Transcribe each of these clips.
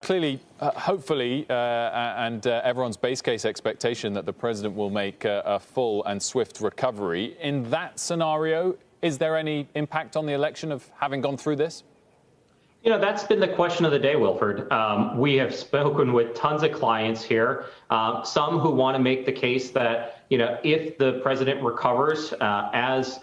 clearly, hopefully, and everyone's base case expectation that the president will make a full and swift recovery. In that scenario, is there any impact on the election of having gone through this? You know, that's been the question of the day, Wilford. We have spoken with tons of clients here, some who want to make the case that, you know, if the president recovers, as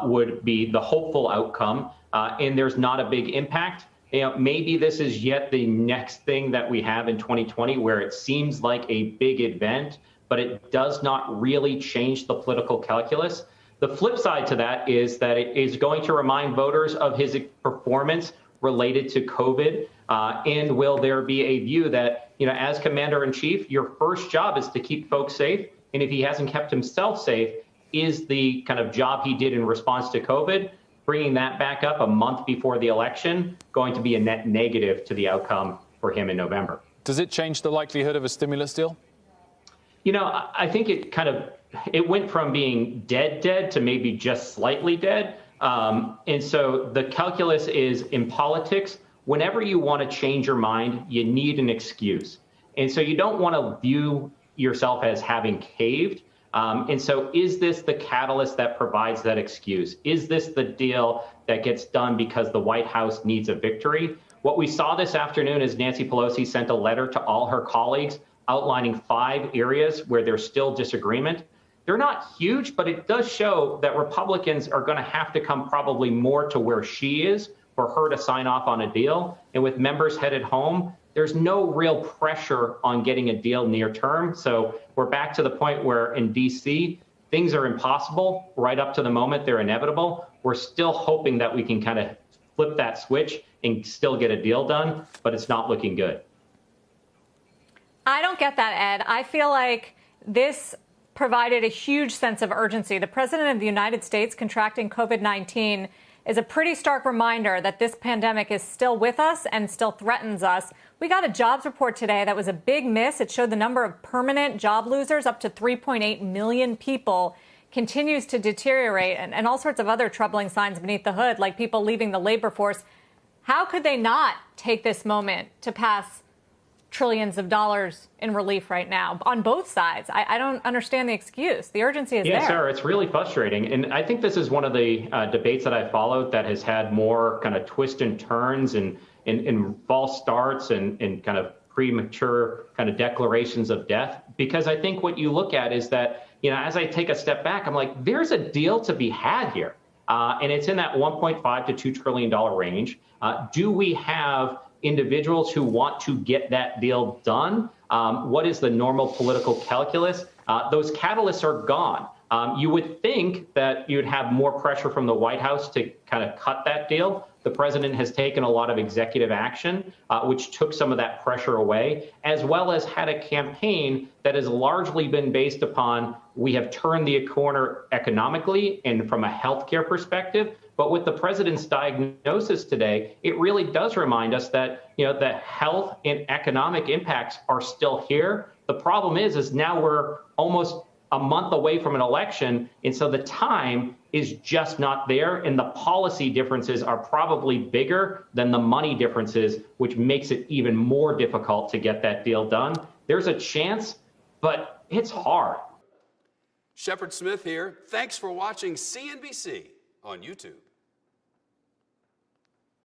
would be the hopeful outcome, and there's not a big impact, you know, maybe this is yet the next thing that we have in 2020 where it seems like a big event, but it does not really change the political calculus. The flip side to that is that it is going to remind voters of his performance related to COVID, and will there be a view that, you know, as commander-in-chief, your first job is to keep folks safe, and if he hasn't kept himself safe, is the kind of job he did in response to COVID, bringing that back up a month before the election, going to be a net negative to the outcome for him in November. Does it change the likelihood of a stimulus deal? You know, I think it went from being dead to maybe just slightly dead. And so the calculus is, in politics, whenever you want to change your mind, you need an excuse. And so you don't want to view yourself as having caved. And so is this the catalyst that provides that excuse? Is this the deal that gets done because the White House needs a victory? What we saw this afternoon is Nancy Pelosi sent a letter to all her colleagues outlining 5 areas where there's still disagreement. They're not huge, but it does show that Republicans are going to have to come probably more to where she is for her to sign off on a deal. And with members headed home, there's no real pressure on getting a deal near term. So we're back to the point where in D.C., things are impossible right up to the moment they're inevitable. We're still hoping that we can kind of flip that switch and still get a deal done, but it's not looking good. I don't get that, Ed. I feel like this provided a huge sense of urgency. The president of the United States contracting COVID-19 is a pretty stark reminder that this pandemic is still with us and still threatens us. We got a jobs report today that was a big miss. It showed the number of permanent job losers, up to 3.8 million people, continues to deteriorate, and all sorts of other troubling signs beneath the hood, like people leaving the labor force. How could they not take this moment to pass trillions of dollars in relief right now on both sides? I don't understand the excuse. The urgency is there. Yeah, Sarah, it's really frustrating. And I think this is one of the debates that I followed that has had more kind of twists and turns and false starts and kind of premature kind of declarations of death. Because I think what you look at is that, you know, as I take a step back, I'm like, there's a deal to be had here. And it's in that $1.5 to $2 trillion range. Do we have individuals who want to get that deal done? What is the normal political calculus? Those catalysts are gone. You would think that you'd have more pressure from the White House to kind of cut that deal. The president has taken a lot of executive action, which took some of that pressure away, as well as had a campaign that has largely been based upon we have turned the corner economically and from a healthcare perspective. But with the president's diagnosis today, it really does remind us that, you know, the health and economic impacts are still here. The problem is now we're almost a month away from an election, and so the time is just not there, and the policy differences are probably bigger than the money differences, which makes it even more difficult to get that deal done. There's a chance, but it's hard. Shepard Smith here. Thanks for watching CNBC on YouTube.